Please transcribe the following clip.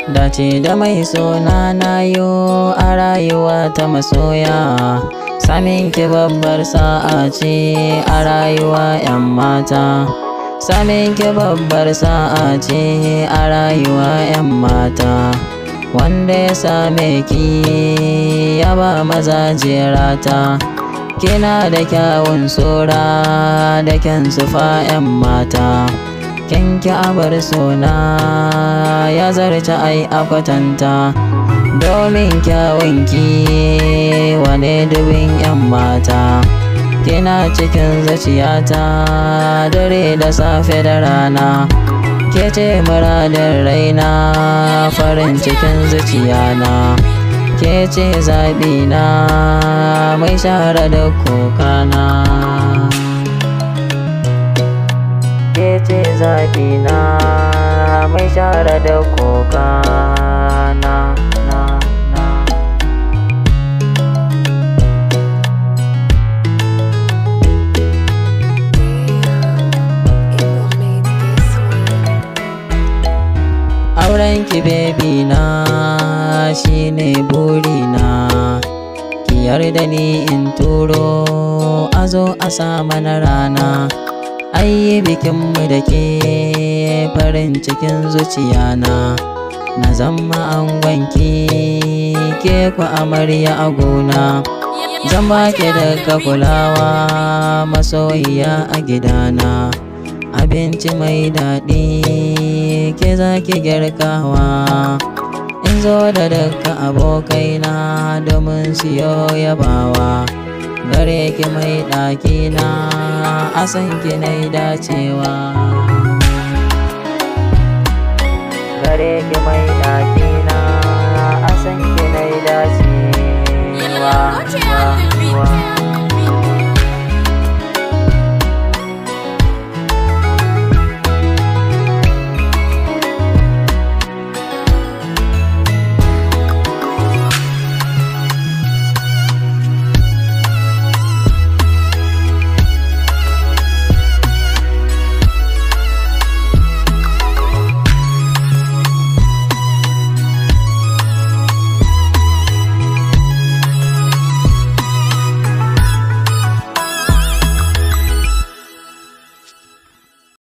Dace da mai sona Nayo a rayuwa ta masoya. Samin ki babbar sa'a ce a rayuwa 'yan mata. Samin ki babbar sa'a ce a rayuwa 'yan mata. Wanda ya same ki ya ba maza jerata. Kina da kyawun sura da kyan sufa 'yan mata. Kyanki abar sona ya zarta ai akwatanta. Domin kyawunki wane dubin 'yan mata. Kina cikin zuciyata dare da safe da rana. Ke ce muradin raina farin cikin zuciyana. Ke ce zaɓina mai share da kokana. Ke ce zaɓina mai share da kokana. Aurenki baby na shine burina. Ki yarda ni in turo a zo a sa mana rana. Ayi bikinmu da ke farin cikin zuciyana. Na zama angonki ke ku amarya a gona. Zan baki daga kulawa masoyiya a gidana. Abinci mai daɗi ke za ki girkawa. In zo da dukkan abokaina domin siyo yabawa. Gare ki mai ɗakina a san ki nai dacewa. Gare ki mai